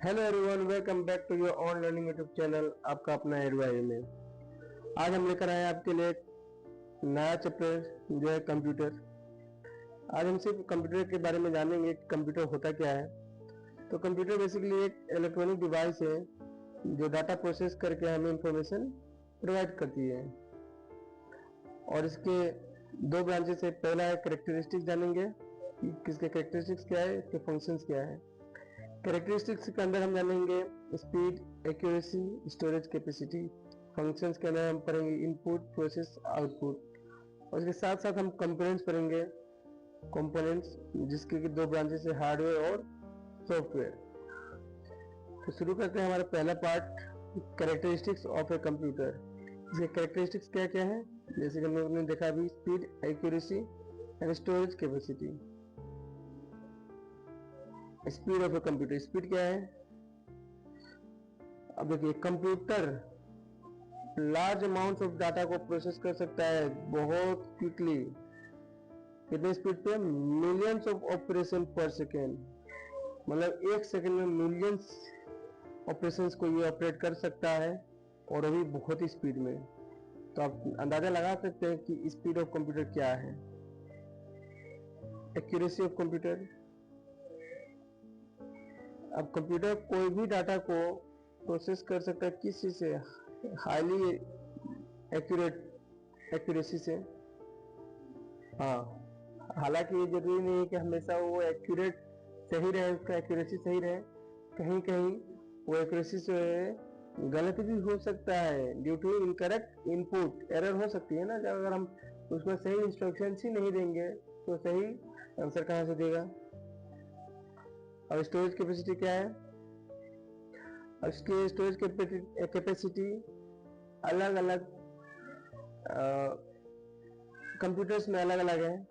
Hello everyone, welcome back to your on learning YouTube channel. आपका अपना एडवाई में आज हम लेकर आए आपके लिए एक नया चैप्टर जो है कंप्यूटर। आज हम सिर्फ कंप्यूटर के बारे में जानेंगे कि कंप्यूटर होता क्या है। तो कंप्यूटर बेसिकली एक इलेक्ट्रॉनिक डिवाइस है जो डाटा प्रोसेस करके हमें इंफॉर्मेशन प्रोवाइड करती है। और इसके दो ब्रांचेस है। पहला है कैरेक्टरिस्टिक्स, जानेंगे कि किसके कैरेक्टरिस्टिक्स क्या है, इसके फंक्शंस क्या है। कैरेक्टरिस्टिक्स के अंदर हम जानेंगे speed, accuracy, storage capacity. Functions के अंदर हम पढ़ेंगे इनपुट, प्रोसेस, आउटपुट। और इसके साथ साथ हम कंपोनेंट्स पढ़ेंगे, कंपोनेंट्स जिसके की दो ब्रांचेस है, हार्डवेयर और सॉफ्टवेयर। तो शुरू करते हैं हमारा पहला part, characteristics of a computer. इसके कैरेक्टरिस्टिक्स क्या क्या है, जैसे कि हम लोगों ने देखा अभी, speed, accuracy and storage capacity. Speed of a computer, speed क्या है। अब देखिए, computer large amount of data को प्रोसेस कर सकता है बहुत क्विकली। कितने स्पीड पे, मिलियंस ऑफ ऑपरेशन पर सेकेंड। मतलब एक सेकेंड में मिलियंस ऑपरेशंस को ये ऑपरेट कर सकता है, और अभी बहुत ही स्पीड में। तो आप अंदाजा लगा सकते हैं कि स्पीड ऑफ कंप्यूटर क्या है। एक्यूरेसी ऑफ कंप्यूटर, अब कंप्यूटर कोई भी डाटा को प्रोसेस कर सकता है किस चीज से, हाईली एक्यूरेसी से। हाँ, हालांकि ये जरूरी नहीं है कि हमेशा वो एक्यूरेट सही रहे, उसका एक्यूरेसी सही रहे। कहीं कहीं वो एक्यूरेसी से गलत भी हो सकता है, due to incorrect input. Error हो सकती है ना, जब अगर हम उसमें सही इंस्ट्रक्शन ही नहीं देंगे तो सही आंसर कहाँ से देगा। और स्टोरेज कैपेसिटी क्या है, उसकी स्टोरेज कैपेसिटी अलग अलग कंप्यूटर्स में अलग अलग है,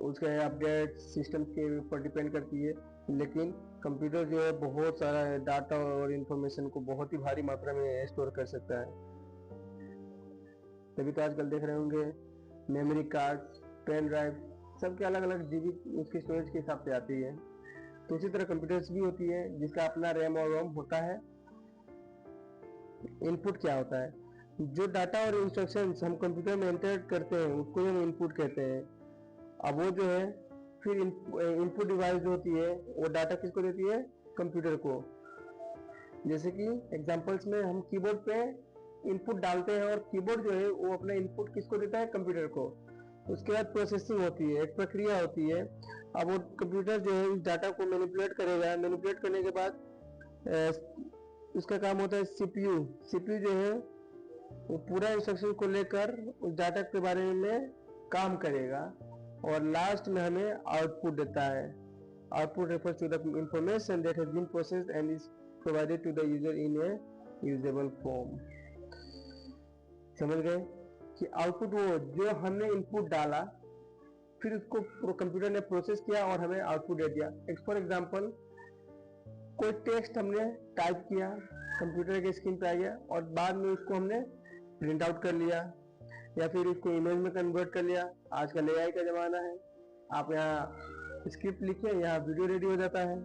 उसके अपडेट सिस्टम के ऊपर डिपेंड करती है। लेकिन कंप्यूटर जो है बहुत सारा डाटा और इंफॉर्मेशन को बहुत ही भारी मात्रा में स्टोर कर सकता है। तभी तो आजकल देख रहे होंगे मेमोरी कार्ड, पेन ड्राइव, सबके अलग अलग जीबी उसकी स्टोरेज के हिसाब से आती है। तो उसी तरह कंप्यूटर्स भी होती है जिसका अपना रैम और रोम होता है। इनपुट क्या होता है, जो डाटा और इंस्ट्रक्शंस हम कंप्यूटर में एंटर करते हैं उसको हम इनपुट कहते हैं। अब वो जो है फिर इनपुट डिवाइस जो होती है वो डाटा किसको देती है, कंप्यूटर को। जैसे कि एग्जांपल्स में हम कीबोर्ड पे इनपुट डालते हैं, और कीबोर्ड जो है वो अपना इनपुट किसको देता है, कंप्यूटर को। उसके बाद प्रोसेसिंग होती है, एक प्रक्रिया होती है। अब वो कंप्यूटर जो है इस डाटा को मैनिपुलेट करेगा, मैनिपुलेट करने के बाद उसका काम होता है सीपीयू। सीपीयू जो है वो पूरा इंस्ट्रक्शन को लेकर उस डाटा के बारे में काम करेगा, और लास्ट में हमें आउटपुट देता है। Output refers to the information that has been processed and is provided to the user in a usable form. समझ गए कि आउटपुट वो जो हमने इनपुट डाला, फिर उसको कंप्यूटर ने प्रोसेस किया और हमें आउटपुट दे दिया। फॉर एग्जाम्पल, कोई टेक्स्ट हमने टाइप किया, कंप्यूटर के स्क्रीन पे आ गया, और बाद में उसको हमने प्रिंट आउट कर लिया, या फिर उसको इमेज में कन्वर्ट कर लिया। आजकल एआई का जमाना है, आप यहाँ स्क्रिप्ट लिखिए, यहाँ वीडियो रेडी हो जाता है।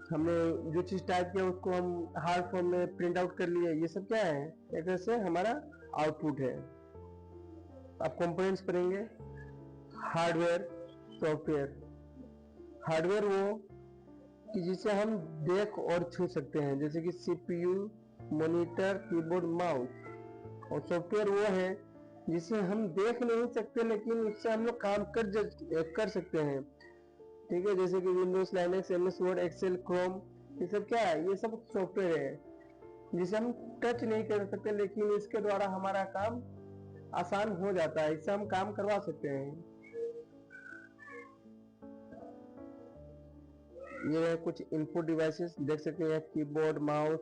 हमने जो चीज टाइप किया उसको हम हार्ड फॉर्म में प्रिंट आउट कर लिए, ये सब क्या है, एक तरह से हमारा आउटपुट है। आप कंपोनेंट्स पढ़ेंगे, हार्डवेयर, सॉफ्टवेयर। हार्डवेयर वो कि जिसे हम देख और छू सकते हैं, जैसे कि सीपीयू, मॉनिटर, कीबोर्ड, माउस। और सॉफ्टवेयर वो है जिसे हम देख नहीं सकते लेकिन उससे हम लोग काम कर सकते हैं। ठीक है, जैसे कि Windows, Linux, MS Word, Excel, Chrome, ये सब क्या है, ये सब सॉफ्टवेयर है जिसे हम टच नहीं कर सकते, लेकिन इसके द्वारा हमारा काम आसान हो जाता है, इससे हम काम करवा सकते हैं। ये है कुछ इनपुट डिवाइसेस, देख सकते हैं कीबोर्ड, माउस,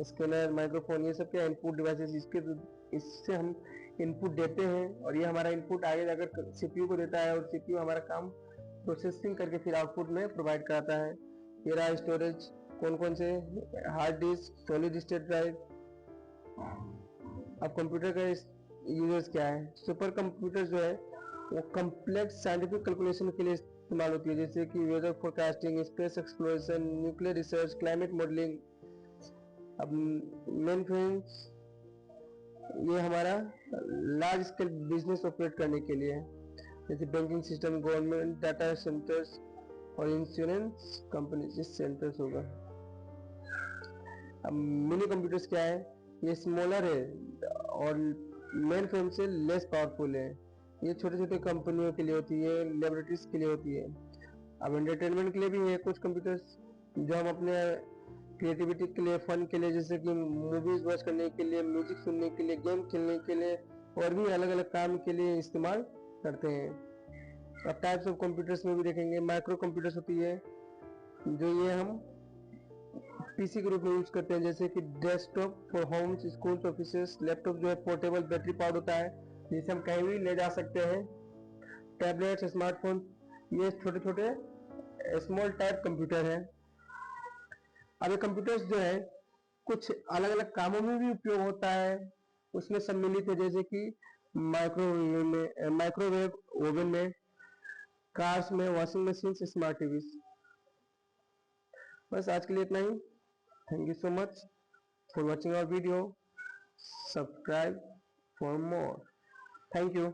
स्कैनर, माइक्रोफोन, ये सब क्या इनपुट डिवाइसेस। इससे हम इनपुट देते हैं, और ये हमारा इनपुट आगे जाकर सीपीयू को देता है, और सीपीयू हमारा काम प्रोसेसिंग करके फिर आउटपुट में प्रोवाइड कराता है। ये रहा स्टोरेज, कौन कौन से, hard disk, solid state drive. अब कंप्यूटर का यूजर्स क्या है, सुपर कंप्यूटर जो है वो कम्प्लेक्स साइंटिफिक कैलकुलेशन के लिए इस्तेमाल होती है, जैसे कि weather forecasting, space exploration, nuclear research, climate modelling. अब मेन फ्रेंड्स, ये हमारा लार्ज स्केल बिजनेस ऑपरेट करने के लिए है, जैसे banking system, government data centres और इंश्योरेंस कंपनी सेंटर्स होगा। अब मिनी कंप्यूटर्स क्या है, ये स्मॉलर है और मेन फ्रेम से लेस पावरफुल है। ये छोटे छोटे कंपनियों के लिए होती है, लेबोरेटरीज के लिए होती है। अब एंटरटेनमेंट के लिए भी है कुछ कंप्यूटर्स, जो हम अपने क्रिएटिविटी के लिए, फन के लिए, जैसे कि मूवीज वॉच करने के लिए, म्यूजिक सुनने के लिए, गेम खेलने के लिए और भी अलग अलग काम के लिए इस्तेमाल करते हैं। अब टाइप्स ऑफ कंप्यूटर्स में भी देखेंगे, माइक्रो कंप्यूटर्स होती है, जो ये हम पीसी के रूप में यूज करते हैं, जैसे कि desktop for homes, schools, offices. Laptop जो है पोर्टेबल बैटरी पावर्ड होता है, जिसे हम कहीं भी ले जा सकते हैं। टैबलेट्स, स्मार्टफोन, ये छोटे छोटे स्मॉल टाइप कंप्यूटर हैं। अब ये कंप्यूटर्स जो है कुछ अलग अलग कामों में भी उपयोग होता है, उसमें सम्मिलित है, जैसे कि माइक्रोवेव ओवन में, कार्स में, वॉशिंग मशीन, स्मार्ट टीवी। बस आज के लिए इतना ही। Thank you so much for watching our video. Subscribe for more. Thank you.